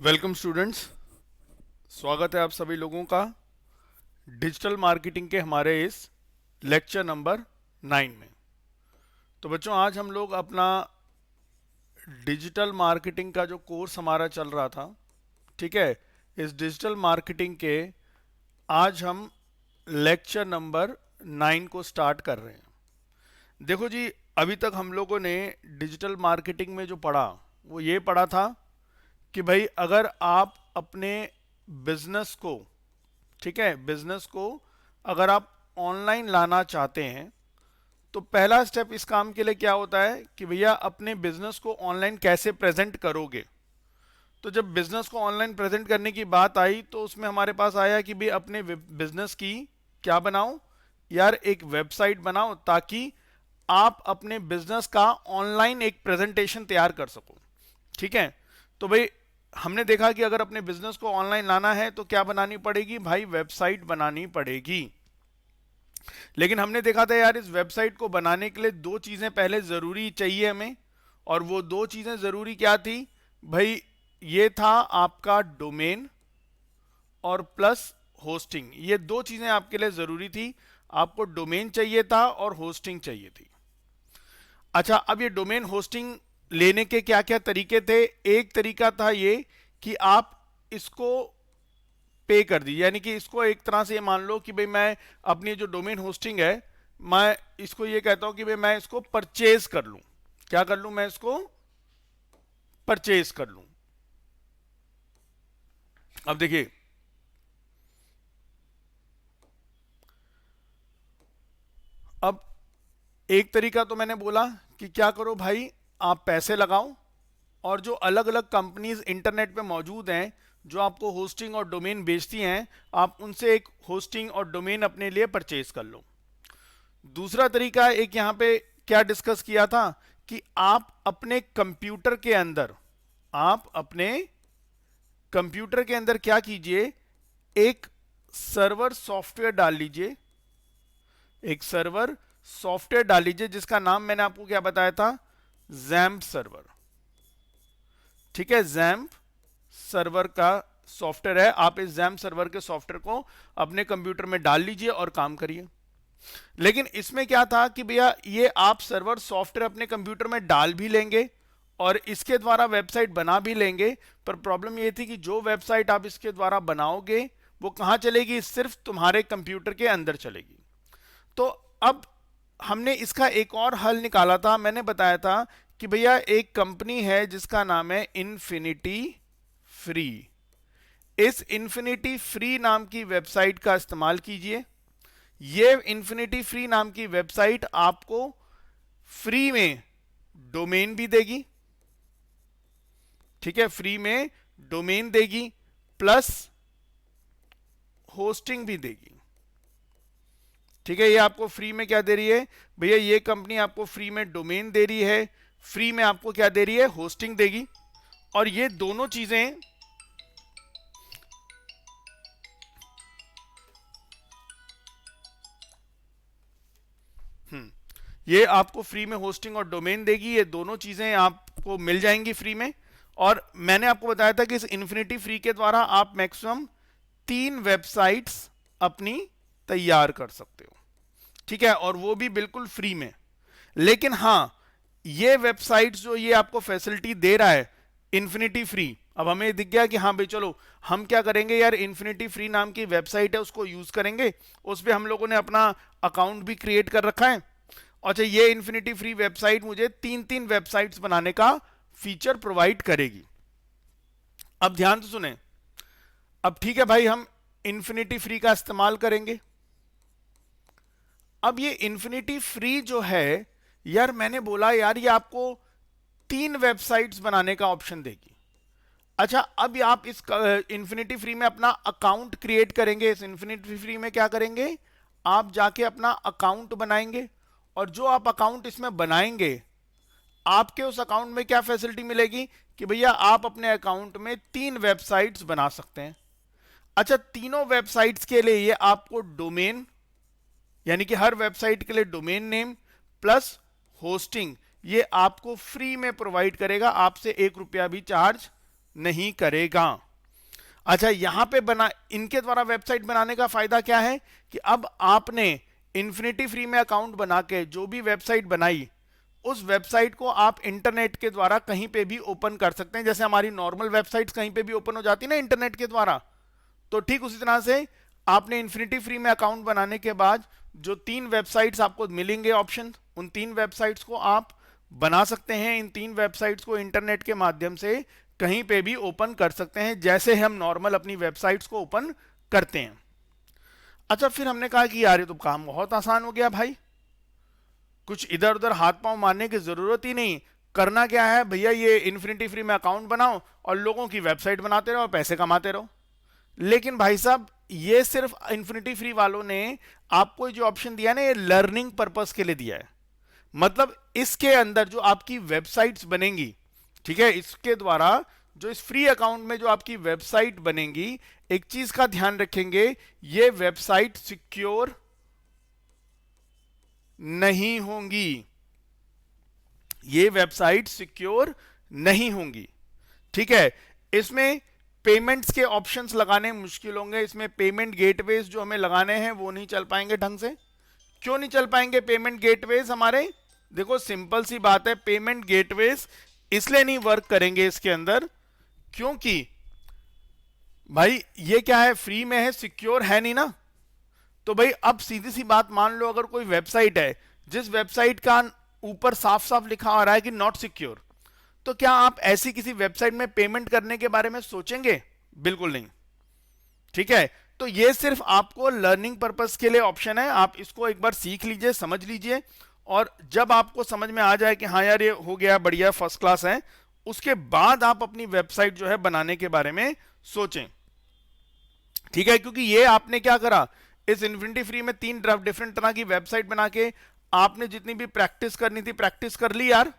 Welcome students, स्वागत है आप सभी लोगों का डिजिटल मार्केटिंग के हमारे इस लेक्चर नंबर 9 में। तो बच्चों, आज हम लोग अपना डिजिटल मार्केटिंग का जो कोर्स हमारा चल रहा था, ठीक है, इस डिजिटल मार्केटिंग के आज हम लेक्चर नंबर 9 को स्टार्ट कर रहे हैं। देखो जी, अभी तक हम लोगों ने डिजिटल मार्केटिंग में जो पढ़ा वो ये पढ़ा था कि भाई अगर आप अपने बिजनेस को, ठीक है, बिजनेस को अगर आप ऑनलाइन लाना चाहते हैं तो पहला स्टेप इस काम के लिए क्या होता है कि भैया अपने बिजनेस को ऑनलाइन कैसे प्रेजेंट करोगे। तो जब बिजनेस को ऑनलाइन प्रेजेंट करने की बात आई तो उसमें हमारे पास आया कि भाई अपने बिजनेस की क्या बनाओ यार, एक वेबसाइट बनाओ ताकि आप अपने बिजनेस का ऑनलाइन एक प्रेजेंटेशन तैयार कर सको। ठीक है, तो भाई हमने देखा कि अगर अपने बिजनेस को ऑनलाइन लाना है तो क्या बनानी पड़ेगी भाई, वेबसाइट बनानी पड़ेगी। लेकिन हमने देखा था यार, इस वेबसाइट को बनाने के लिए दो चीजें पहले जरूरी चाहिए हमें, और वो दो चीजें जरूरी क्या थी भाई, ये था आपका डोमेन और प्लस होस्टिंग। ये दो चीजें आपके लिए जरूरी थी, आपको डोमेन चाहिए था और होस्टिंग चाहिए थी। अच्छा, अब ये डोमेन होस्टिंग लेने के क्या क्या तरीके थे। एक तरीका था ये कि आप इसको पे कर दीजिए, यानी कि इसको एक तरह से ये मान लो कि भाई मैं अपनी जो डोमेन होस्टिंग है, मैं इसको ये कहता हूं कि भाई मैं इसको परचेज कर लूं। क्या कर लूं, मैं इसको परचेज कर लूं। अब देखिए, अब एक तरीका तो मैंने बोला कि क्या करो भाई, आप पैसे लगाओ और जो अलग अलग कंपनीज इंटरनेट पे मौजूद हैं जो आपको होस्टिंग और डोमेन बेचती हैं, आप उनसे एक होस्टिंग और डोमेन अपने लिए परचेज कर लो। दूसरा तरीका एक यहां पे क्या डिस्कस किया था कि आप अपने कंप्यूटर के अंदर, आप अपने कंप्यूटर के अंदर क्या कीजिए, एक सर्वर सॉफ्टवेयर डाल लीजिए, एक सर्वर सॉफ्टवेयर डाल लीजिए जिसका नाम मैंने आपको क्या बताया था, जैम्प सर्वर। ठीक है, जैम्प सर्वर का सॉफ्टवेयर है। आप इस जैम्प सर्वर के सॉफ्टवेयर को अपने कंप्यूटर में डाल लीजिए और काम करिए। लेकिन इसमें क्या था कि भैया ये आप सर्वर सॉफ्टवेयर अपने कंप्यूटर में डाल भी लेंगे और इसके द्वारा वेबसाइट बना भी लेंगे, पर प्रॉब्लम ये थी कि जो वेबसाइट आप इसके द्वारा बनाओगे वो कहां चलेगी, सिर्फ तुम्हारे कंप्यूटर के अंदर चलेगी। तो अब हमने इसका एक और हल निकाला था। मैंने बताया था कि भैया एक कंपनी है जिसका नाम है इन्फिनिटी फ्री। इस इन्फिनिटी फ्री नाम की वेबसाइट का इस्तेमाल कीजिए। ये इन्फिनिटी फ्री नाम की वेबसाइट आपको फ्री में डोमेन भी देगी, ठीक है, फ्री में डोमेन देगी प्लस होस्टिंग भी देगी। ठीक है, ये आपको फ्री में क्या दे रही है भैया, ये कंपनी आपको फ्री में डोमेन दे रही है, फ्री में आपको क्या दे रही है, होस्टिंग देगी। और ये दोनों चीजें ये आपको फ्री में होस्टिंग और डोमेन देगी, ये दोनों चीजें आपको मिल जाएंगी फ्री में। और मैंने आपको बताया था कि इस इन्फिनिटी फ्री के द्वारा आप मैक्सिमम 3 वेबसाइट्स अपनी तैयार कर सकते हो, ठीक है, और वो भी बिल्कुल फ्री में। लेकिन हां, ये वेबसाइट्स जो ये आपको फैसिलिटी दे रहा है इन्फिनिटी फ्री, अब हमें दिख गया कि हाँ भाई चलो हम क्या करेंगे यार, इन्फिनिटी फ्री नाम की वेबसाइट है उसको यूज करेंगे, उस पर हम लोगों ने अपना अकाउंट भी क्रिएट कर रखा है। अच्छा, ये इन्फिनिटी फ्री वेबसाइट मुझे 3 वेबसाइट्स बनाने का फीचर प्रोवाइड करेगी। अब ध्यान से सुने, अब ठीक है भाई, हम इन्फिनिटी फ्री का इस्तेमाल करेंगे। अब ये इन्फिनिटी फ्री जो है यार, मैंने बोला यार ये आपको 3 वेबसाइट्स बनाने का ऑप्शन देगी। अच्छा, अब आप इस इन्फिनिटी फ्री में अपना अकाउंट क्रिएट करेंगे। इस इन्फिनिटी फ्री में क्या करेंगे, आप जाके अपना अकाउंट बनाएंगे, और जो आप अकाउंट इसमें बनाएंगे, आपके उस अकाउंट में क्या फैसिलिटी मिलेगी कि भैया आप अपने अकाउंट में 3 वेबसाइट्स बना सकते हैं। अच्छा, तीनों वेबसाइट्स के लिए ये आपको डोमेन, यानी कि हर वेबसाइट के लिए डोमेन नेम प्लस होस्टिंग, ये आपको फ्री में प्रोवाइड करेगा, आपसे 1 रुपया भी चार्ज नहीं करेगा। अच्छा, यहां पे इनके द्वारा वेबसाइट बनाने का फायदा क्या है कि अब आपने इन्फिनिटी फ्री में अकाउंट बना के जो भी वेबसाइट बनाई, उस वेबसाइट को आप इंटरनेट के द्वारा कहीं पे भी ओपन कर सकते हैं। जैसे हमारी नॉर्मल वेबसाइट्स कहीं पे भी ओपन हो जाती है ना इंटरनेट के द्वारा, तो ठीक उसी तरह से आपने इन्फिनिटी फ्री में अकाउंट बनाने के बाद जो 3 वेबसाइट्स आपको मिलेंगे ऑप्शन, उन 3 वेबसाइट्स को आप बना सकते हैं। इन 3 वेबसाइट्स को इंटरनेट के माध्यम से कहीं पे भी ओपन कर सकते हैं, जैसे हम नॉर्मल अपनी वेबसाइट्स को ओपन करते हैं। अच्छा, फिर हमने कहा कि यार ये तो काम बहुत आसान हो गया भाई, कुछ इधर उधर हाथ पांव मारने की जरूरत ही नहीं। करना क्या है भैया, ये इन्फिनिटी फ्री में अकाउंट बनाओ और लोगों की वेबसाइट बनाते रहो और पैसे कमाते रहो। लेकिन भाई साहब, ये सिर्फ इन्फिनिटी फ्री वालों ने आपको जो ऑप्शन दिया ना, ये लर्निंग पर्पस के लिए दिया है। मतलब इसके अंदर जो आपकी वेबसाइट्स बनेंगी, ठीक है, इसके द्वारा जो इस फ्री अकाउंट में जो आपकी वेबसाइट बनेंगी, एक चीज का ध्यान रखेंगे, ये वेबसाइट सिक्योर नहीं होंगी। ये वेबसाइट सिक्योर नहीं होंगी, ठीक है। इसमें पेमेंट्स के ऑप्शंस लगाने मुश्किल होंगे। इसमें पेमेंट गेटवेज जो हमें लगाने हैं वो नहीं चल पाएंगे ढंग से। क्यों नहीं चल पाएंगे पेमेंट गेटवेज हमारे? देखो सिंपल सी बात है, पेमेंट गेटवेज इसलिए नहीं वर्क करेंगे इसके अंदर क्योंकि भाई ये क्या है, फ्री में है, सिक्योर है नहीं ना। तो भाई अब सीधी सी बात मान लो, अगर कोई वेबसाइट है जिस वेबसाइट का ऊपर साफ साफ लिखा आ रहा है कि नॉट सिक्योर, तो क्या आप ऐसी किसी वेबसाइट में पेमेंट करने के बारे में सोचेंगे? बिल्कुल नहीं, ठीक है। तो ये सिर्फ आपको लर्निंग पर्पस के लिए ऑप्शन है, आप इसको एक बार सीख लीजिए, समझ लीजिए, और जब आपको समझ में आ जाए कि हाँ यार ये हो गया, बढ़िया, फर्स्ट क्लास है, उसके बाद आप अपनी वेबसाइट जो है बनाने के बारे में सोचें, ठीक है। क्योंकि ये आपने क्या करा, इस इन्फिनिटी फ्री में 3 डिफरेंट तरह की वेबसाइट बना के आपने जितनी भी प्रैक्टिस करनी थी प्रैक्टिस कर ली यार,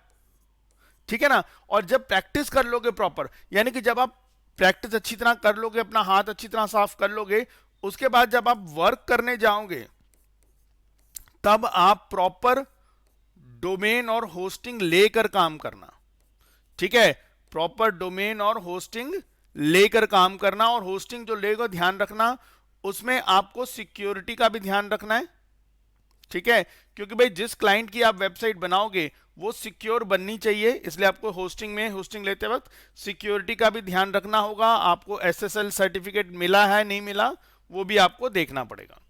ठीक है ना। और जब प्रैक्टिस कर लोगे प्रॉपर, यानी कि जब आप प्रैक्टिस अच्छी तरह कर लोगे, अपना हाथ अच्छी तरह साफ कर लोगे, उसके बाद जब आप वर्क करने जाओगे तब आप प्रॉपर डोमेन और होस्टिंग लेकर काम करना, ठीक है। प्रॉपर डोमेन और होस्टिंग लेकर काम करना, और होस्टिंग जो लेगा ध्यान रखना उसमें आपको सिक्योरिटी का भी ध्यान रखना है, ठीक है। क्योंकि भाई जिस क्लाइंट की आप वेबसाइट बनाओगे वो सिक्योर बननी चाहिए, इसलिए आपको होस्टिंग लेते वक्त सिक्योरिटी का भी ध्यान रखना होगा। आपको एसएसएल सर्टिफिकेट मिला है नहीं मिला वो भी आपको देखना पड़ेगा।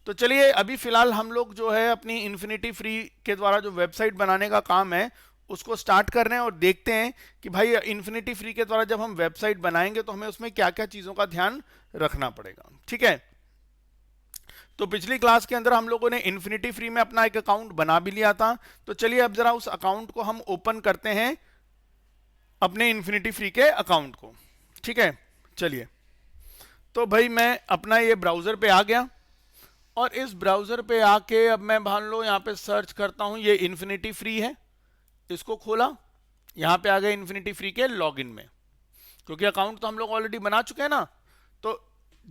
तो चलिए अभी फिलहाल हम लोग जो है अपनी इन्फिनिटी फ्री के द्वारा जो वेबसाइट बनाने का काम है उसको स्टार्ट कर रहे हैं, और देखते हैं कि भाई इन्फिनिटी फ्री के द्वारा जब हम वेबसाइट बनाएंगे तो हमें उसमें क्या क्या चीज़ों का ध्यान रखना पड़ेगा, ठीक है। तो पिछली क्लास के अंदर हम लोगों ने इन्फिनिटी फ्री में अपना एक अकाउंट बना भी लिया था। तो चलिए अब जरा उस अकाउंट को हम ओपन करते हैं, अपने इन्फिनिटी फ्री के अकाउंट को, ठीक है। चलिए, तो भाई मैं अपना ये ब्राउजर पे आ गया, और इस ब्राउजर पे आके अब मैं मान लो यहाँ पे सर्च करता हूँ, ये इन्फिनिटी फ्री है, इसको खोला, यहाँ पे आ गए इन्फिनिटी फ्री के लॉगिन में, क्योंकि अकाउंट तो हम लोग ऑलरेडी बना चुके हैं ना। तो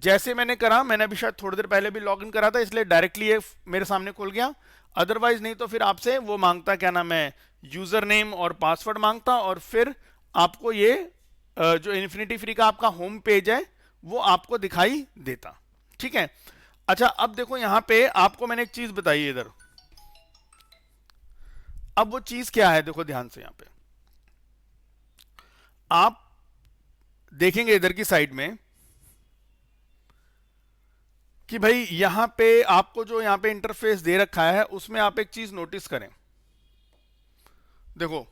जैसे मैंने करा, मैंने अभी शायद थोड़ी देर पहले भी लॉगिन करा था, इसलिए डायरेक्टली ये मेरे सामने खुल गया। अदरवाइज नहीं तो फिर आपसे वो मांगता, क्या नाम है, यूजर नेम और पासवर्ड मांगता, और फिर आपको ये जो इन्फिनिटी फ्री का आपका होम पेज है वो आपको दिखाई देता, ठीक है। अच्छा, अब देखो यहाँ पे आपको मैंने एक चीज बताई है इधर, अब वो चीज क्या है देखो ध्यान से, यहाँ पे आप देखेंगे इधर की साइड में कि भाई यहां पे आपको जो यहां पे इंटरफेस दे रखा है उसमें आप एक चीज नोटिस करें। देखो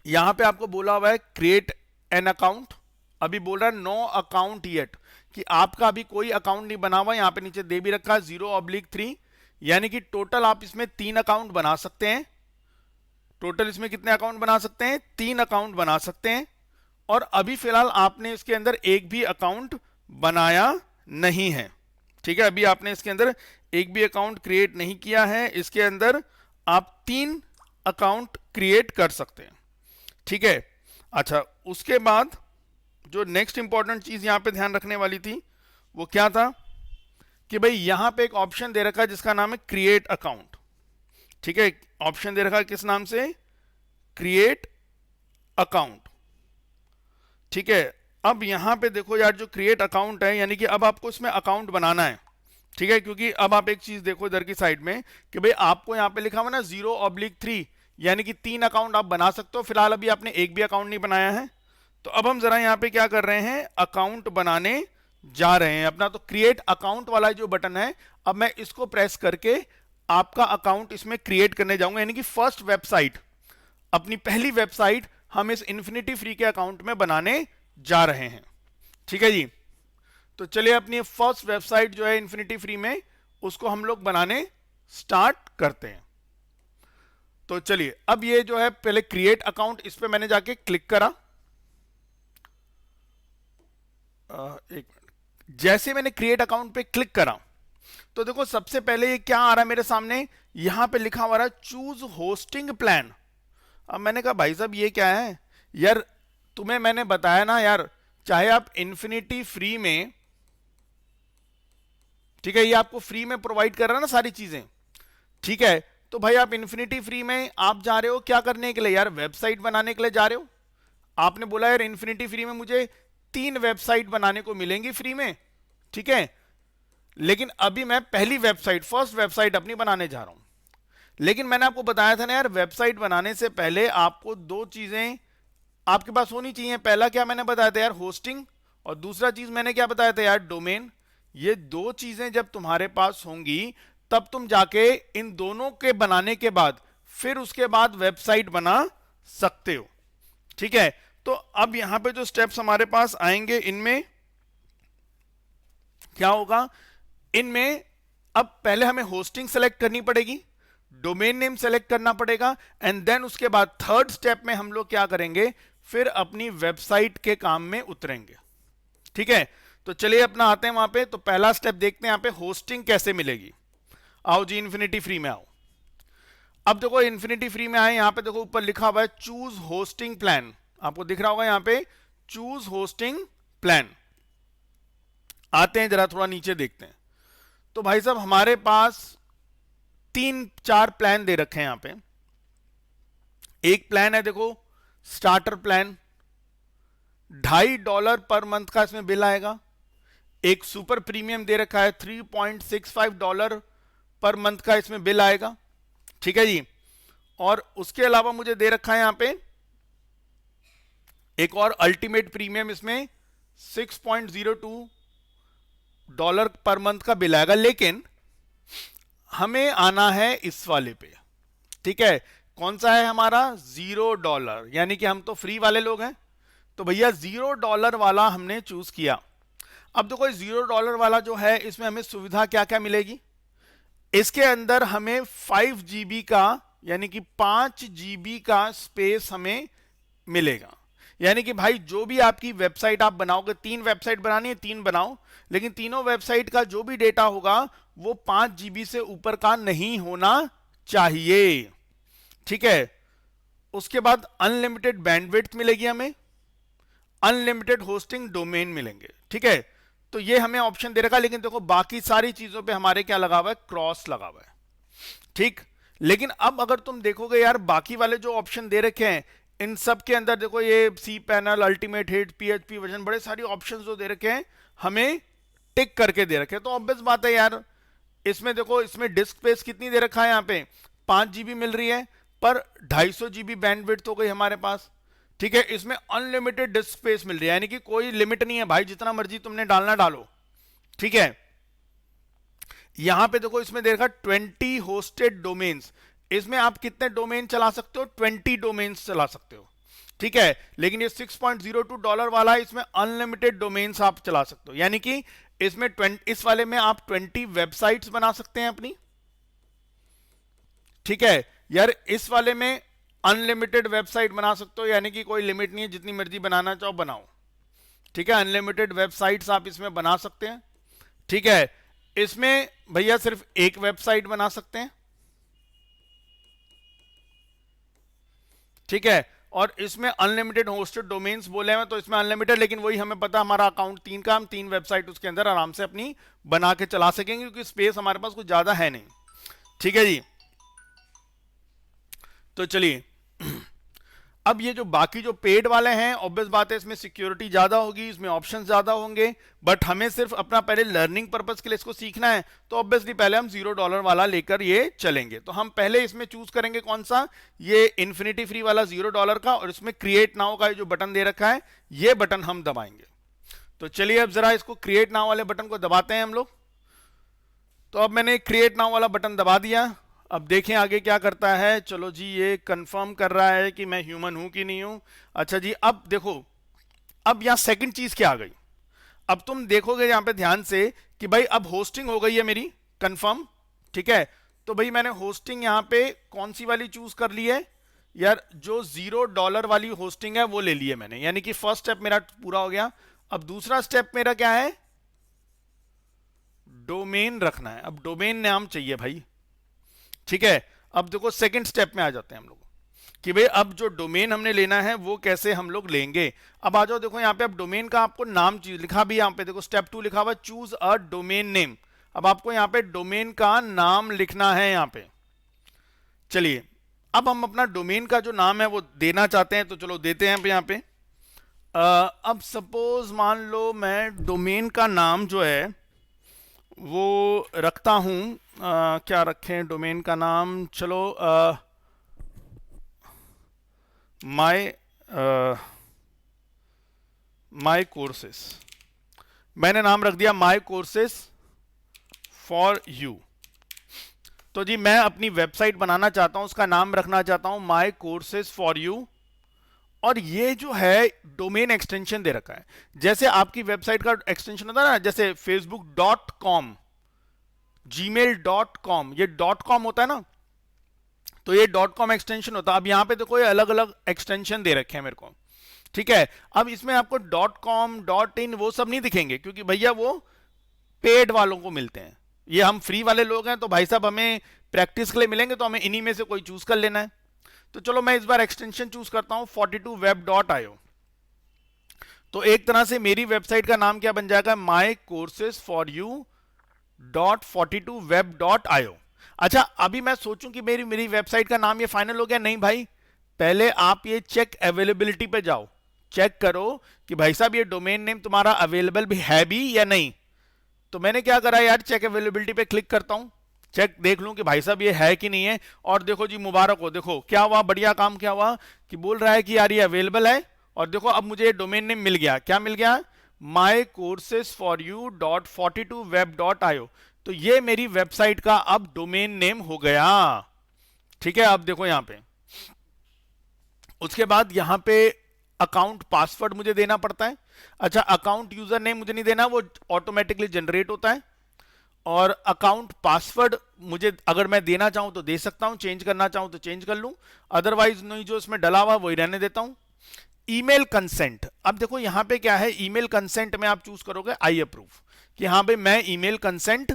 यहां पे आपको बोला हुआ है क्रिएट एन अकाउंट, अभी बोल रहा है नो अकाउंट येट, कि आपका अभी कोई अकाउंट नहीं बना हुआ। यहां पे नीचे दे भी रखा है 0/3, यानी कि टोटल आप इसमें 3 अकाउंट बना सकते हैं। टोटल इसमें कितने अकाउंट बना सकते हैं? 3 अकाउंट बना सकते हैं। और अभी फिलहाल आपने इसके अंदर एक भी अकाउंट बनाया नहीं है, ठीक है। अभी आपने इसके अंदर एक भी अकाउंट क्रिएट नहीं किया है, इसके अंदर आप 3 अकाउंट क्रिएट कर सकते हैं, ठीक है। अच्छा, उसके बाद जो नेक्स्ट इंपॉर्टेंट चीज यहां पे ध्यान रखने वाली थी वो क्या था कि भाई यहां पे एक ऑप्शन दे रखा है जिसका नाम है क्रिएट अकाउंट, ठीक है। ऑप्शन दे रखा है किस नाम से? क्रिएट अकाउंट, ठीक है, अब यहाँ पे देखो यार, जो क्रिएट अकाउंट है, यानी कि अब आपको इसमें अकाउंट बनाना है। ठीक है, क्योंकि अब आप एक चीज देखो इधर की साइड में कि भाई आपको यहाँ पे लिखा हुआ ना 0/3, यानी कि 3 अकाउंट आप बना सकते हो। फिलहाल अभी आपने एक भी अकाउंट नहीं बनाया है, तो अब हम जरा यहाँ पे क्या कर रहे हैं, अकाउंट बनाने जा रहे हैं अपना। तो क्रिएट अकाउंट वाला जो बटन है, अब मैं इसको प्रेस करके आपका अकाउंट इसमें क्रिएट करने जाऊंगा, यानी कि फर्स्ट वेबसाइट, अपनी पहली वेबसाइट हम इस इन्फिनिटी फ्री के अकाउंट में बनाने जा रहे हैं। ठीक है जी, तो चलिए अपनी फर्स्ट वेबसाइट जो है इन्फिनिटी फ्री में, उसको हम लोग बनाने स्टार्ट करते हैं। तो चलिए, अब ये जो है पहले क्रिएट अकाउंट, इस पे मैंने जाके क्लिक करा। एक मिनट, जैसे मैंने क्रिएट अकाउंट पे क्लिक करा तो देखो सबसे पहले ये क्या आ रहा है मेरे सामने, यहां पे लिखा हुआ है चूज होस्टिंग प्लान। अब मैंने कहा भाई साहब ये क्या है यार, तुम्हें मैंने बताया ना यार, चाहे आप इन्फिनिटी फ्री में, ठीक है, ये आपको फ्री में प्रोवाइड कर रहा है ना सारी चीजें। ठीक है, तो भाई आप इन्फिनिटी फ्री में आप जा रहे हो क्या करने के लिए यार, वेबसाइट बनाने के लिए जा रहे हो। आपने बोला यार इन्फिनिटी फ्री में मुझे 3 वेबसाइट बनाने को मिलेंगी फ्री में। ठीक है, लेकिन अभी मैं पहली वेबसाइट, फर्स्ट वेबसाइट अपनी बनाने जा रहा हूं। लेकिन मैंने आपको बताया था ना यार, वेबसाइट बनाने से पहले आपको 2 चीजें आपके पास होनी चाहिए। पहला क्या मैंने बताया था यार, होस्टिंग, और दूसरा चीज मैंने क्या बताया था यार, डोमेन। ये 2 चीजें जब तुम्हारे पास होंगी तब तुम जाके इन दोनों के बनाने के बाद फिर उसके बाद वेबसाइट बना सकते हो। ठीक है, तो अब यहां पे जो स्टेप्स हमारे पास आएंगे, इनमें क्या होगा, इनमें अब पहले हमें होस्टिंग सेलेक्ट करनी पड़ेगी, डोमेन नेम सेलेक्ट करना पड़ेगा, एंड देन उसके बाद थर्ड स्टेप में हम लोग क्या करेंगे, फिर अपनी वेबसाइट के काम में उतरेंगे। ठीक है, तो चलिए अपना आते हैं वहां पे। तो पहला स्टेप देखते हैं यहां पे होस्टिंग कैसे मिलेगी। आओ जी इन्फिनिटी फ्री में आओ। अब देखो इन्फिनिटी फ्री में आए, यहां पे देखो ऊपर लिखा हुआ है चूज होस्टिंग प्लान, आपको दिख रहा होगा यहां पे चूज होस्टिंग प्लान। आते हैं जरा थोड़ा नीचे देखते हैं। तो भाई साहब हमारे पास 3-4 प्लान दे रखे हैं यहां पे। एक प्लान है देखो स्टार्टर प्लान, $2.5 पर मंथ का इसमें बिल आएगा। एक सुपर प्रीमियम दे रखा है, $3.65 पर मंथ का इसमें बिल आएगा। ठीक है जी, और उसके अलावा मुझे दे रखा है यहां पे एक और अल्टीमेट प्रीमियम, इसमें $6.02 पर मंथ का बिल आएगा। लेकिन हमें आना है इस वाले पे। ठीक है, कौन सा है हमारा, $0, यानी कि हम तो फ्री वाले लोग हैं, तो भैया $0 वाला हमने चूज किया। अब देखो $0 वाला जो है, इसमें हमें सुविधा क्या क्या मिलेगी। इसके अंदर हमें 5 GB का, यानी कि 5 GB का स्पेस हमें मिलेगा। यानी कि भाई जो भी आपकी वेबसाइट आप बनाओगे, 3 वेबसाइट बनानी है 3 बनाओ, लेकिन तीनों वेबसाइट का जो भी डेटा होगा वो 5 GB से ऊपर का नहीं होना चाहिए। ठीक है, उसके बाद अनलिमिटेड बैंडविड्थ मिलेगी हमें, अनलिमिटेड होस्टिंग डोमेन मिलेंगे। ठीक है, तो ये हमें ऑप्शन दे रखा है, लेकिन देखो बाकी सारी चीजों पे हमारे क्या लगा हुआ है, क्रॉस लगा हुआ है। ठीक, लेकिन अब अगर तुम देखोगे यार, बाकी वाले जो ऑप्शन दे रखे हैं इन सब के अंदर देखो, ये C panel, ultimate hit, PHP version, बड़े सारी ऑप्शंस जो दे रखे हैं हमें टिक करके दे रखे हैं। तो ऑब्वियस बात है यार, इसमें देखो, इसमें डिस्क स्पेस कितनी दे रखा है, यहाँ पे 5 GB मिल रही है, पर 250 GB बैंडविड्थ हो गई हमारे पास। ठीक है, इसमें अनलिमिटेड डिस्क स्पेस मिल रही है, यानी कि कोई लिमिट नहीं है भाई, जितना मर्जी तुमने डालना डालो। ठीक है, यहां पे देखो इसमें दे रखा 20 होस्टेड डोमेन्स, इसमें आप कितने डोमेन चला सकते हो, 20 डोमेन्स चला सकते हो। ठीक है, लेकिन ये $6.02 वाला है, इसमें अनलिमिटेड डोमेन्स आप चला सकते हो, यानी कि इसमें इस वाले में आप 20 वेबसाइट्स बना सकते हैं अपनी। ठीक है यार, इस वाले में अनलिमिटेड वेबसाइट बना सकते हो, यानी कि कोई लिमिट नहीं है, जितनी मर्जी बनाना चाहो बनाओ। ठीक है, अनलिमिटेड वेबसाइट्स आप इसमें बना सकते हैं। ठीक है, इसमें भैया सिर्फ एक वेबसाइट बना सकते हैं। ठीक है, और इसमें अनलिमिटेड होस्टेड डोमेन्स बोले हैं, तो इसमें अनलिमिटेड, लेकिन वही हमें पता हमारा अकाउंट 3 का, हम 3 वेबसाइट उसके अंदर आराम से अपनी बना के चला सकेंगे, क्योंकि स्पेस हमारे पास कुछ ज्यादा है नहीं। ठीक है जी, तो चलिए अब ये जो बाकी जो पेड वाले हैं, ऑब्वियस बात है इसमें सिक्योरिटी ज्यादा होगी, इसमें ऑप्शंस ज्यादा होंगे, बट हमें सिर्फ अपना पहले लर्निंग पर्पस के लिए इसको सीखना है, तो ऑब्वियसली पहले हम $0 वाला लेकर ये चलेंगे। तो हम पहले इसमें चूज करेंगे कौन सा, ये इन्फिनिटी फ्री वाला $0 का, और इसमें क्रिएट नाउ का जो बटन दे रखा है ये बटन हम दबाएंगे। तो चलिए अब जरा इसको क्रिएट नाउ वाले बटन को दबाते हैं हम लोग। तो अब मैंने क्रिएट नाउ वाला बटन दबा दिया। अब देखें आगे क्या करता है। चलो जी, ये कंफर्म कर रहा है कि मैं ह्यूमन हूं कि नहीं हूं। अच्छा जी, अब देखो, अब यहां सेकंड चीज क्या आ गई। अब तुम देखोगे यहां पे ध्यान से कि भाई अब होस्टिंग हो गई है मेरी कंफर्म, ठीक है। तो भाई मैंने होस्टिंग यहां पे कौन सी वाली चूज कर ली है यार, जो $0 वाली होस्टिंग है वो ले ली है मैंने, यानी कि फर्स्ट स्टेप मेरा पूरा हो गया। अब दूसरा स्टेप मेरा क्या है, डोमेन रखना है। अब डोमेन नाम चाहिए भाई, ठीक है। अब देखो सेकंड स्टेप में आ जाते हैं हम लोग कि भाई अब जो डोमेन हमने लेना है वो कैसे हम लोग लेंगे। अब आ जाओ, देखो यहाँ पे अब डोमेन का आपको नाम लिखा भी, यहाँ पे देखो स्टेप 2 लिखा हुआ चूज अ डोमेन नेम। अब आपको यहाँ पे डोमेन का नाम लिखना है यहाँ पे। चलिए अब हम अपना डोमेन का जो नाम है वो देना चाहते हैं, तो चलो देते हैं यहाँ पे। अब सपोज मान लो मैं डोमेन का नाम जो है वो रखता हूं, क्या रखें डोमेन का नाम, चलो माई कोर्सेस, मैंने नाम रख दिया माई कोर्सेस फॉर यू। तो जी मैं अपनी वेबसाइट बनाना चाहता हूं, उसका नाम रखना चाहता हूं माई कोर्सेस फॉर यू, और ये जो है डोमेन एक्सटेंशन दे रखा है। जैसे आपकी वेबसाइट का एक्सटेंशन होता है ना, जैसे facebook.com, gmail.com, ये .com होता है ना, तो ये .com एक्सटेंशन होता है। अब यहां पे देखो ये अलग अलग एक्सटेंशन दे रखे हैं मेरे को, ठीक है। अब इसमें आपको .com .in वो सब नहीं दिखेंगे, क्योंकि भैया वो पेड वालों को मिलते हैं। ये हम फ्री वाले लोग हैं, तो भाई साहब हमें प्रैक्टिस के लिए मिलेंगे, तो हमें इन्हीं में से कोई चूज कर लेना है। तो चलो मैं इस बार एक्सटेंशन चूज करता हूं 42web.io। तो एक तरह से मेरी वेबसाइट का नाम क्या बन जाएगा, my courses for you .42web.io। अच्छा अभी मैं सोचूं कि मेरी मेरी वेबसाइट का नाम ये फाइनल हो गया, नहीं भाई, पहले आप ये चेक अवेलेबिलिटी पे जाओ, चेक करो कि भाई साहब ये डोमेन नेम तुम्हारा अवेलेबल भी है भी या नहीं। तो मैंने क्या करा यार, चेक अवेलेबिलिटी पे क्लिक करता हूं, चेक देख लूं कि भाई साहब ये है कि नहीं है। और देखो जी मुबारक हो, देखो क्या हुआ, बढ़िया काम क्या हुआ कि बोल रहा है कि यार ये अवेलेबल है। और देखो अब मुझे डोमेन नेम मिल गया, क्या मिल गया, mycourses4u.42web.io। तो ये मेरी वेबसाइट का अब डोमेन नेम हो गया, ठीक है। अब देखो यहां पे, उसके बाद यहां पे अकाउंट पासवर्ड मुझे देना पड़ता है। अच्छा अकाउंट यूजर नेम मुझे नहीं देना, वो ऑटोमेटिकली जनरेट होता है। और अकाउंट पासवर्ड मुझे अगर मैं देना चाहूं तो दे सकता हूं, चेंज करना चाहूं तो चेंज कर लूं, अदरवाइज नहीं, जो इसमें डला हुआ वही रहने देता हूं। ईमेल कंसेंट, अब देखो यहां पे क्या है, ईमेल कंसेंट में आप चूज करोगे आई अप्रूव, कि हाँ भाई मैं ईमेल कंसेंट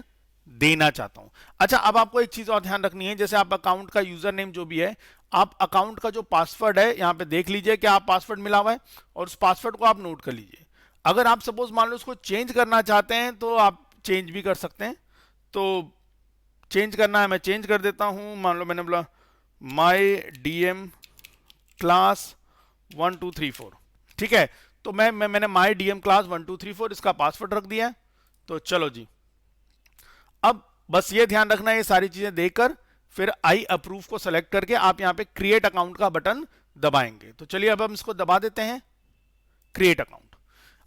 देना चाहता हूं। अच्छा अब आपको एक चीज और ध्यान रखनी है, जैसे आप अकाउंट का यूजर नेम जो भी है, आप अकाउंट का जो पासवर्ड है यहां पे देख लीजिए क्या आप पासवर्ड मिला हुआ है, और उस पासवर्ड को आप नोट कर लीजिए। अगर आप सपोज मान लो उसको चेंज करना चाहते हैं तो आप चेंज भी कर सकते हैं। तो चेंज करना है, मैं चेंज कर देता हूं, मान लो मैंने बोला माई डीएम क्लास 1234, ठीक है। तो मैंने माई डीएम क्लास 1234 इसका पासवर्ड रख दिया है। तो चलो जी, अब बस ये ध्यान रखना है, ये सारी चीजें देकर फिर आई अप्रूव को सेलेक्ट करके आप यहां पे क्रिएट अकाउंट का बटन दबाएंगे। तो चलिए अब हम इसको दबा देते हैं, क्रिएट अकाउंट।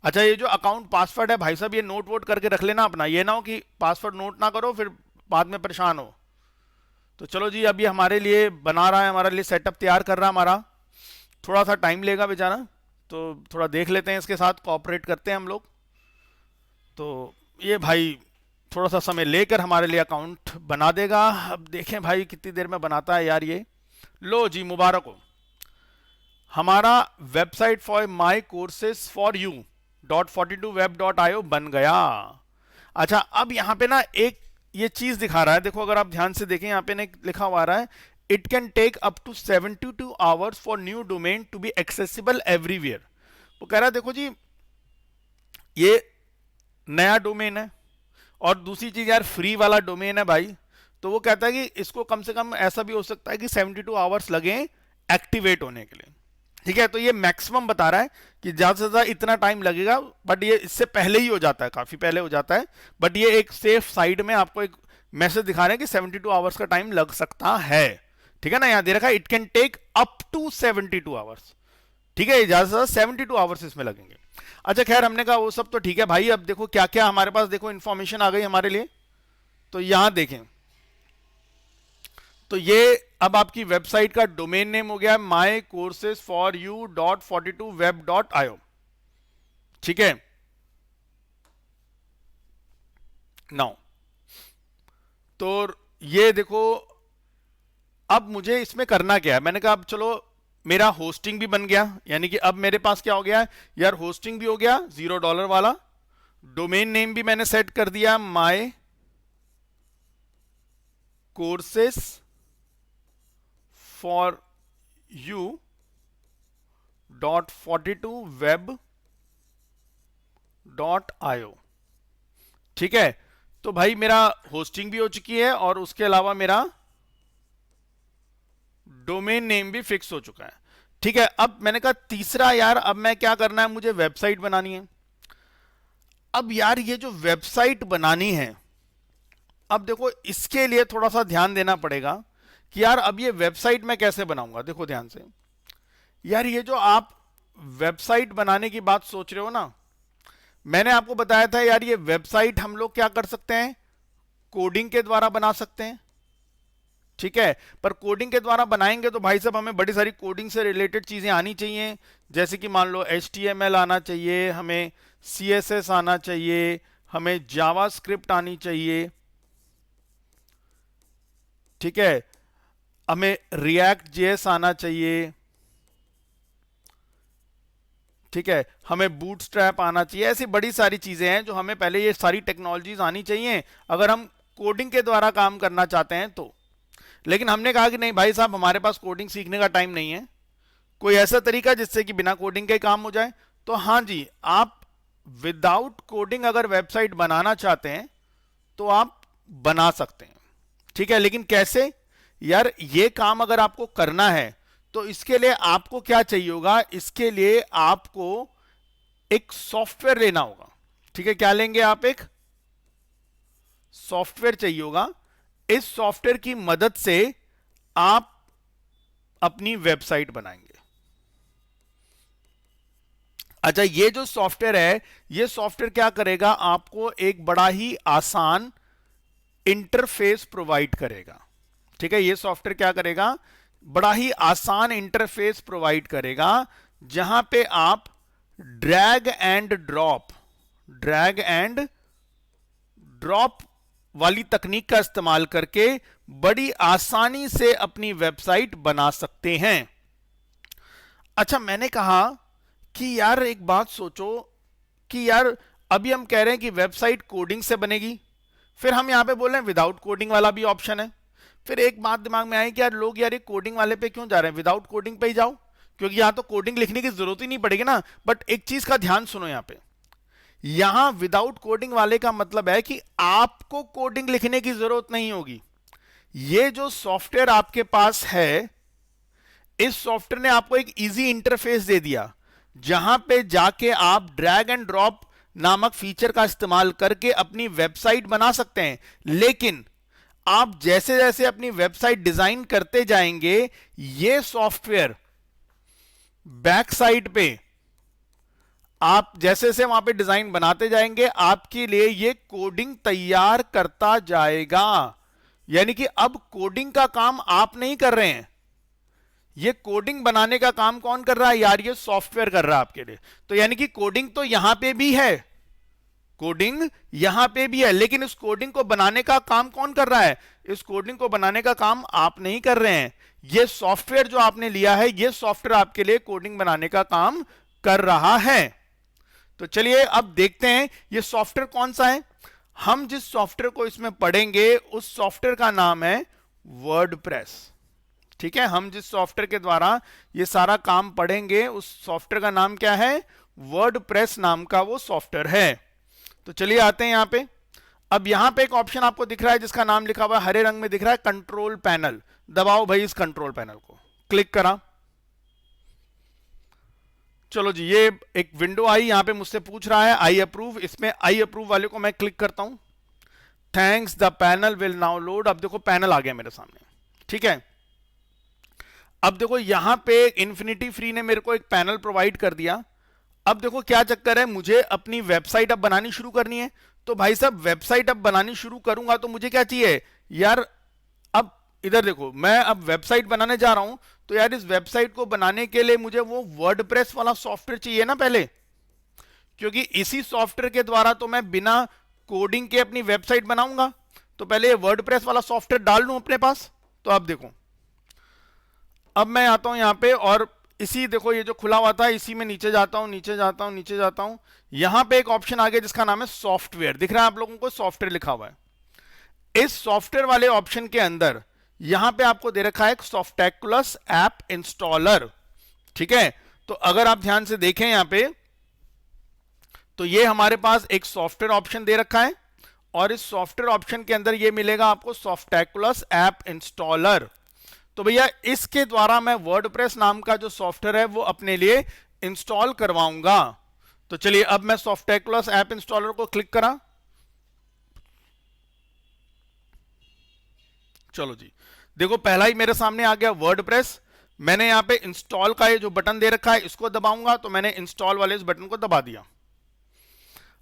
अच्छा ये जो अकाउंट पासवर्ड है भाई साहब ये नोट वोट करके रख लेना अपना, ये ना हो कि पासवर्ड नोट ना करो फिर बाद में परेशान हो। तो चलो जी, अभी हमारे लिए बना रहा है, हमारे लिए सेटअप तैयार कर रहा है हमारा, थोड़ा सा टाइम लेगा बेचारा, तो थोड़ा देख लेते हैं, इसके साथ कोऑपरेट करते हैं हम लोग। तो ये भाई थोड़ा सा समय लेकर हमारे लिए अकाउंट बना देगा। अब देखें भाई कितनी देर में बनाता है यार ये। लो जी मुबारक हो, हमारा website for my courses for you .42web.io बन गया। अच्छा अब यहां पे ना एक ये चीज दिखा रहा है, देखो अगर आप ध्यान से देखें, यहां पे ना लिखा हुआ रहा है it can take up to 72 hours for new domain to be accessible everywhere. वो कह रहा है देखो जी ये नया डोमेन है, और दूसरी चीज यार फ्री वाला डोमेन है भाई, तो वो कहता है कि इसको कम से कम ऐसा भी हो सकता है कि 72 आवर्स लगे एक्टिवेट होने के लिए, ठीक है, तो ये मैक्सिमम बता रहा है कि ज्यादा से ज्यादा इतना टाइम लगेगा, बट ये इससे पहले ही हो जाता है, काफी पहले हो जाता है, बट ये एक सेफ साइड में आपको एक मैसेज दिखा रहे हैं कि 72 आवर्स का टाइम लग सकता है। ठीक है ना, यहां दे रखा है it can take up to 72 hours. ठीक है, ज्यादा से ज्यादा 72 आवर्स इसमें लगेंगे। अच्छा खैर, हमने कहा वो सब तो ठीक है भाई, अब देखो क्या क्या हमारे पास, देखो इंफॉर्मेशन आ गई हमारे लिए। तो यहां देखें, तो ये अब आपकी वेबसाइट का डोमेन नेम हो गया mycoursesforyou.42web.io। ठीक है, नाउ तो ये देखो, अब मुझे इसमें करना क्या है, मैंने कहा अब चलो मेरा होस्टिंग भी बन गया, यानी कि अब मेरे पास क्या हो गया यार, होस्टिंग भी हो गया $0 वाला, डोमेन नेम भी मैंने सेट कर दिया माई कोर्सेस फॉर यू .42web.io। ठीक है, तो भाई मेरा होस्टिंग भी हो चुकी है और उसके अलावा मेरा डोमेन नेम भी फिक्स हो चुका है। ठीक है, अब मैंने कहा तीसरा यार, अब मैं क्या करना है, मुझे वेबसाइट बनानी है। अब यार ये जो वेबसाइट बनानी है, अब देखो इसके लिए थोड़ा सा ध्यान देना पड़ेगा कि यार अब ये वेबसाइट मैं कैसे बनाऊंगा। देखो ध्यान से यार, ये जो आप वेबसाइट बनाने की बात सोच रहे हो ना, मैंने आपको बताया था यार, ये वेबसाइट हम लोग क्या कर सकते हैं, कोडिंग के द्वारा बना सकते हैं। ठीक है, पर कोडिंग के द्वारा बनाएंगे तो भाई साहब हमें बड़ी सारी कोडिंग से रिलेटेड चीजें आनी चाहिए, जैसे कि मान लो HTML आना चाहिए, हमें CSS आना चाहिए, हमें जावास्क्रिप्ट आनी चाहिए। ठीक है, हमें React.js आना चाहिए। ठीक है, हमें बूटस्ट्रैप आना चाहिए। ऐसी बड़ी सारी चीजें हैं जो हमें पहले ये सारी टेक्नोलॉजीज आनी चाहिए अगर हम कोडिंग के द्वारा काम करना चाहते हैं तो। लेकिन हमने कहा कि नहीं भाई साहब, हमारे पास कोडिंग सीखने का टाइम नहीं है, कोई ऐसा तरीका जिससे कि बिना कोडिंग के काम हो जाए। तो हाँ जी, आप विदाउट कोडिंग अगर वेबसाइट बनाना चाहते हैं तो आप बना सकते हैं। ठीक है, लेकिन कैसे यार, ये काम अगर आपको करना है तो इसके लिए आपको क्या चाहिए होगा, इसके लिए आपको एक सॉफ्टवेयर लेना होगा। ठीक है, क्या लेंगे आप, एक सॉफ्टवेयर चाहिए होगा। इस सॉफ्टवेयर की मदद से आप अपनी वेबसाइट बनाएंगे। अच्छा, ये जो सॉफ्टवेयर है, ये सॉफ्टवेयर क्या करेगा, आपको एक बड़ा ही आसान इंटरफेस प्रोवाइड करेगा। ठीक है, ये सॉफ्टवेयर क्या करेगा, बड़ा ही आसान इंटरफेस प्रोवाइड करेगा, जहां पे आप ड्रैग एंड ड्रॉप वाली तकनीक का इस्तेमाल करके बड़ी आसानी से अपनी वेबसाइट बना सकते हैं। अच्छा, मैंने कहा कि यार एक बात सोचो कि यार अभी हम कह रहे हैं कि वेबसाइट कोडिंग से बनेगी, फिर हम यहां पे बोल रहे हैं विदाउट कोडिंग वाला भी ऑप्शन है। फिर एक बात दिमाग में आई कि यार लोग यार ये कोडिंग वाले पे क्यों जा रहे हैं, विदाउट कोडिंग पे ही जाओ, क्योंकि यहां तो कोडिंग लिखने की जरूरत ही नहीं पड़ेगी ना। बट एक चीज का ध्यान सुनो, यहां पे यहां विदाउट कोडिंग वाले का मतलब है कि आपको कोडिंग लिखने की जरूरत नहीं होगी। ये जो सॉफ्टवेयर आपके पास है, इस सॉफ्टवेयर ने आपको एक इजी इंटरफेस दे दिया, जहां पे जाके आप ड्रैग एंड ड्रॉप नामक फीचर का इस्तेमाल करके अपनी वेबसाइट बना सकते हैं। लेकिन आप जैसे जैसे अपनी वेबसाइट डिजाइन करते जाएंगे, ये सॉफ्टवेयर बैक साइड पे आप जैसे जैसे वहां पे डिजाइन बनाते जाएंगे, आपके लिए ये कोडिंग तैयार करता जाएगा। यानी कि अब कोडिंग का काम आप नहीं कर रहे हैं, ये कोडिंग बनाने का काम कौन कर रहा है यार, ये सॉफ्टवेयर कर रहा है आपके लिए। तो यानी कि कोडिंग तो यहां पे भी है, कोडिंग यहां पे भी है, लेकिन इस कोडिंग को बनाने का काम कौन कर रहा है, इस कोडिंग को बनाने का काम आप नहीं कर रहे हैं। ये सॉफ्टवेयर जो आपने लिया है, ये सॉफ्टवेयर आपके लिए कोडिंग बनाने का काम कर रहा है। तो चलिए अब देखते हैं ये सॉफ्टवेयर कौन सा है। हम जिस सॉफ्टवेयर को इसमें पढ़ेंगे उस सॉफ्टवेयर का नाम है वर्डप्रेस। ठीक है, हम जिस सॉफ्टवेयर के द्वारा ये सारा काम पढ़ेंगे उस सॉफ्टवेयर का नाम क्या है, वर्डप्रेस नाम का वो सॉफ्टवेयर है। तो चलिए आते हैं यहां पे। अब यहां पे एक ऑप्शन आपको दिख रहा है जिसका नाम लिखा हुआ है, हरे रंग में दिख रहा है, कंट्रोल पैनल। दबाओ भाई इस कंट्रोल पैनल को, क्लिक करा। चलो जी, ये एक विंडो आई, यहां पे मुझसे पूछ रहा है आई अप्रूव। इसमें आई अप्रूव वाले को मैं क्लिक करता हूं। Thanks, the panel will now load. अब देखो पैनल आ गया मेरे सामने, ठीक है। अब देखो यहां पे इन्फिनिटी फ्री ने मेरे को एक पैनल प्रोवाइड कर दिया। अब देखो क्या चक्कर है, मुझे अपनी वेबसाइट अब बनानी शुरू करनी है। तो भाई साहब वेबसाइट अब बनानी शुरू करूंगा तो मुझे क्या चाहिए यार। अब इधर देखो, मैं अब वेबसाइट बनाने जा रहा हूं, तो यार इस वेबसाइट को बनाने के लिए मुझे वो वर्डप्रेस वाला सॉफ्टवेयर चाहिए ना पहले, क्योंकि इसी सॉफ्टवेयर के द्वारा तो मैं बिना कोडिंग के अपनी वेबसाइट बनाऊंगा। तो पहले ये वर्डप्रेस वाला सॉफ्टवेयर डाल लूं अपने पास। तो अब देखो, अब मैं आता हूं यहां पे, और इसी देखो ये जो खुला हुआ था इसी में नीचे जाता हूं, नीचे जाता हूं, नीचे जाता हूं। यहां पे एक ऑप्शन आ गया जिसका नाम है सॉफ्टवेयर। दिख रहा है आप लोगों को, सॉफ्टवेयर लिखा हुआ है। इस सॉफ्टवेयर वाले ऑप्शन के अंदर यहां पे आपको दे रखा है एक सॉफ्टैकुलस ऐप इंस्टॉलर, ठीक है। तो अगर आप ध्यान से देखें यहां पे, तो ये हमारे पास एक सॉफ्टवेयर ऑप्शन दे रखा है, और इस सॉफ्टवेयर ऑप्शन के अंदर ये मिलेगा आपको सॉफ्टैकुलस ऐप इंस्टॉलर। तो भैया इसके द्वारा मैं वर्डप्रेस नाम का जो सॉफ्टवेयर है वो अपने लिए इंस्टॉल करवाऊंगा। तो चलिए अब मैं सॉफ्टैकुलस ऐप इंस्टॉलर को क्लिक करा। चलो जी, देखो पहला ही मेरे सामने आ गया वर्डप्रेस। मैंने यहां पे इंस्टॉल का ये जो बटन दे रखा है इसको दबाऊंगा, तो मैंने इंस्टॉल वाले इस बटन को दबा दिया।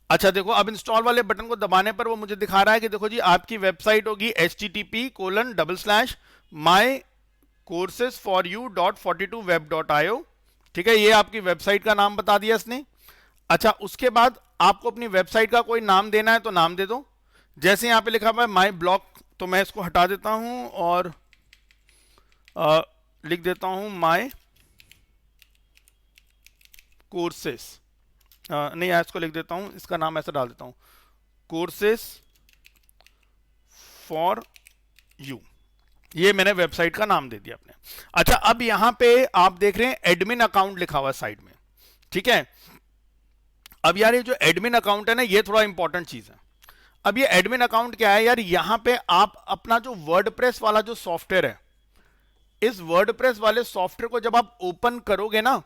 अच्छा देखो, अब इंस्टॉल वाले बटन को दबाने पर वो मुझे दिखा रहा है कि देखो जी आपकी वेबसाइट होगी http://mycoursesforyou.42web.io, ठीक है। ये आपकी वेबसाइट का नाम बता दिया इसने। अच्छा, उसके बाद आपको अपनी वेबसाइट का कोई नाम देना है तो नाम दे दो। जैसे यहां पे लिखा हुआ है माई ब्लॉग, तो मैं इसको हटा देता हूं और लिख देता हूं माई कोर्सेस। नहीं, इसको लिख देता हूं, इसका नाम ऐसा डाल देता हूं, कोर्सेस फॉर यू। ये मैंने वेबसाइट का नाम दे दिया अपने। अच्छा, अब यहां पे आप देख रहे हैं एडमिन अकाउंट लिखा हुआ है साइड में, ठीक है। अब यार ये जो एडमिन अकाउंट है ना, ये थोड़ा इंपॉर्टेंट चीज है। अब ये एडमिन अकाउंट क्या है यार, यहां पे आप अपना जो वर्डप्रेस वाला जो सॉफ्टवेयर है, इस वर्डप्रेस वाले सॉफ्टवेयर को जब आप ओपन करोगे ना,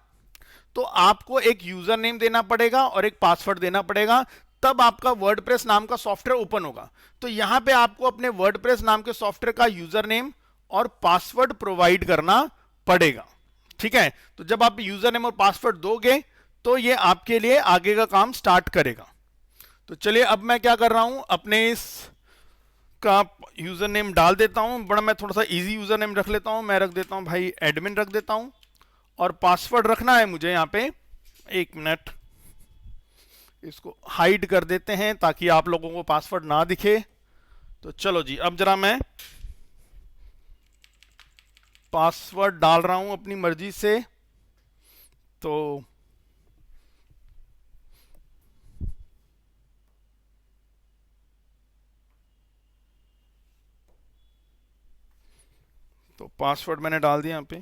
तो आपको एक यूजर नेम देना पड़ेगा और एक पासवर्ड देना पड़ेगा, तब आपका वर्डप्रेस नाम का सॉफ्टवेयर ओपन होगा। तो यहां पे आपको अपने वर्डप्रेस नाम के सॉफ्टवेयर का यूजर नेम और पासवर्ड प्रोवाइड करना पड़ेगा, ठीक है। तो जब आप यूजर नेम और पासवर्ड दोगे तो ये आपके लिए आगे का काम स्टार्ट करेगा। तो चलिए अब मैं क्या कर रहा हूं, अपने इस का यूजर नेम डाल देता हूं। बड़ा मैं थोड़ा सा इजी यूजर नेम रख लेता हूं, मैं रख देता हूं भाई एडमिन रख देता हूं। और पासवर्ड रखना है मुझे यहाँ पे, एक मिनट, इसको हाइड कर देते हैं ताकि आप लोगों को पासवर्ड ना दिखे। तो चलो जी, अब जरा मैं पासवर्ड डाल रहा हूं अपनी मर्जी से। तो पासवर्ड मैंने डाल दिया यहाँ पे।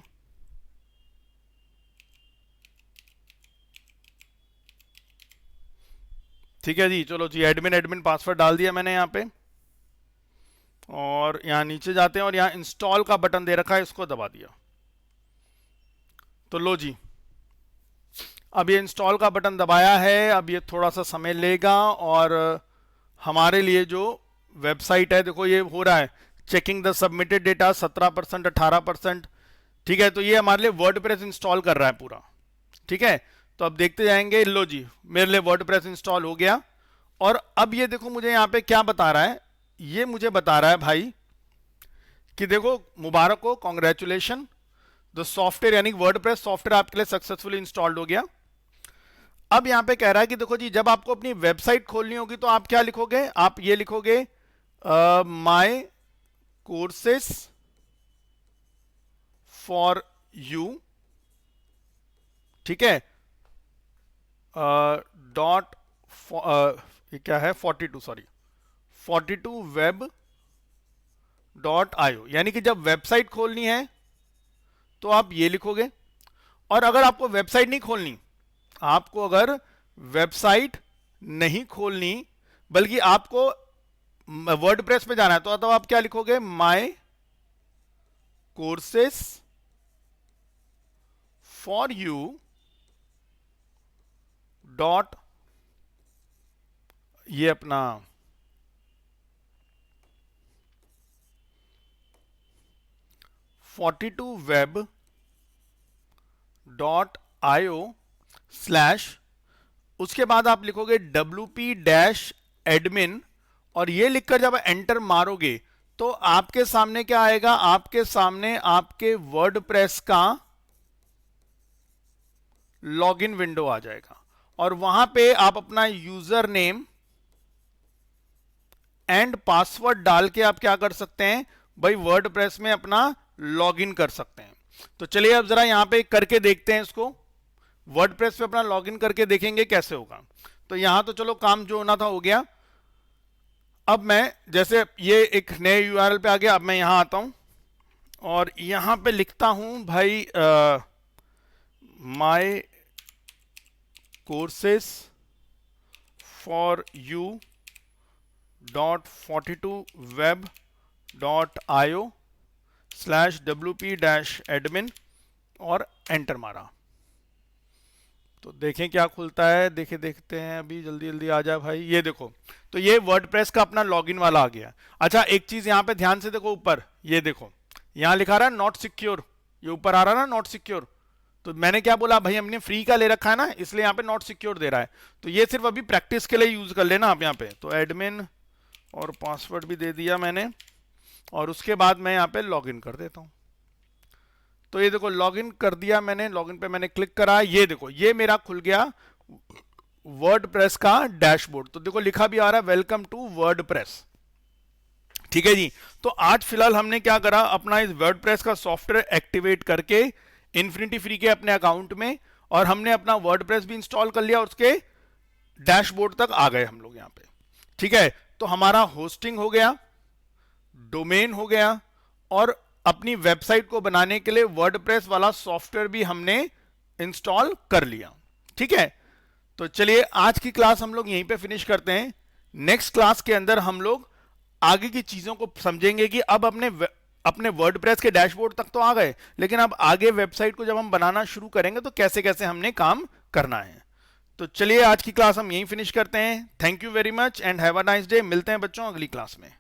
ठीक है जी, चलो जी, एडमिन एडमिन पासवर्ड डाल दिया मैंने यहाँ पे। और यहाँ नीचे जाते हैं और यहाँ इंस्टॉल का बटन दे रखा है, इसको दबा दिया। तो लो जी, अब ये इंस्टॉल का बटन दबाया है। अब ये थोड़ा सा समय लेगा और हमारे लिए जो वेबसाइट है, देखो ये हो रहा है चेकिंग द सबमिटेड डेटा 17%, 18%, ठीक है। तो ये हमारे लिए वर्डप्रेस इंस्टॉल कर रहा है पूरा, ठीक है। तो अब देखते जाएंगे। लो जी, मेरे लिए वर्डप्रेस इंस्टॉल हो गया। और अब ये देखो मुझे यहाँ पे क्या बता रहा है, ये मुझे बता रहा है भाई कि देखो मुबारक हो, कॉन्ग्रेचुलेशन, द सॉफ्टवेयर यानी वर्डप्रेस सॉफ्टवेयर आपके लिए सक्सेसफुली इंस्टॉल्ड हो गया। अब यहां पे कह रहा है कि देखो जी, जब आपको अपनी वेबसाइट खोलनी होगी तो आप क्या लिखोगे, आप ये लिखोगे माय कोर्सेस फॉर यू, ठीक है, डॉट ये क्या है 42, सॉरी 42web.io, यानी कि जब वेबसाइट खोलनी है तो आप ये लिखोगे। और अगर आपको वेबसाइट नहीं खोलनी, आपको अगर वेबसाइट नहीं खोलनी बल्कि आपको वर्डप्रेस पे जाना है, तो आप क्या लिखोगे, my courses for U dot ये अपना web.io/ उसके बाद आप लिखोगे wp-admin और ये लिखकर जब एंटर मारोगे तो आपके सामने क्या आएगा, आपके सामने आपके वर्डप्रेस का लॉगिन विंडो आ जाएगा और वहां पे आप अपना यूजर नेम एंड पासवर्ड डाल के आप क्या कर सकते हैं भाई, वर्डप्रेस में अपना लॉगिन कर सकते हैं। तो चलिए अब जरा यहां पे करके देखते हैं इसको, वर्डप्रेस पे अपना लॉगिन करके देखेंगे कैसे होगा। तो यहां तो चलो काम जो होना था हो गया। अब मैं जैसे ये एक नए यूआरएल पे आ गया, अब मैं यहां आता हूं और यहां पे लिखता हूं भाई my courses for you .42web.io/wp-admin और एंटर मारा। तो देखें क्या खुलता है, देखते हैं अभी, जल्दी जल्दी आ जाए भाई। ये देखो, तो ये वर्डप्रेस का अपना लॉगिन वाला आ गया। अच्छा एक चीज यहां पे ध्यान से देखो, ऊपर ये देखो यहां लिखा रहा है नॉट सिक्योर, ये ऊपर आ रहा ना नॉट सिक्योर। तो मैंने क्या बोला भाई, हमने फ्री का ले रखा है ना, इसलिए यहाँ पे नॉट सिक्योर दे रहा है। तो ये सिर्फ अभी प्रैक्टिस के लिए यूज कर लेना आप यहाँ पे। तो एडमिन और पासवर्ड भी दे दिया मैंने और उसके बाद मैं यहाँ पे लॉगिन कर देता हूँ। तो ये देखो लॉगिन कर दिया मैंने, लॉगिन पे मैंने क्लिक करा, ये देखो ये मेरा खुल गया वर्डप्रेस का डैशबोर्ड। तो देखो लिखा भी आ रहा है वेलकम टू वर्डप्रेस। ठीक है जी। तो आज फिलहाल हमने क्या करा, अपना इस वर्डप्रेस का सॉफ्टवेयर एक्टिवेट करके इन्फिनिटी फ्री के अपने अकाउंट में, और हमने अपना वर्डप्रेस भी इंस्टॉल कर लिया और उसके डैशबोर्ड तक आ गए हम लोग यहाँ पे। ठीक है, तो हमारा होस्टिंग हो गया, डोमेन हो गया, और अपनी वेबसाइट को बनाने के लिए वर्डप्रेस वाला सॉफ्टवेयर भी हमने इंस्टॉल कर लिया। ठीक है, तो चलिए आज की क्लास हम लोग यहीं पे फिनिश करते हैं। नेक्स्ट क्लास के अंदर हम लोग आगे की चीजों को समझेंगे कि अब अपने वर्डप्रेस के डैशबोर्ड तक तो आ गए, लेकिन अब आगे वेबसाइट को जब हम बनाना शुरू करेंगे तो कैसे कैसे हमने काम करना है। तो चलिए आज की क्लास हम यहीं फिनिश करते हैं। Thank you very much and have a nice day. मिलते हैं बच्चों अगली क्लास में।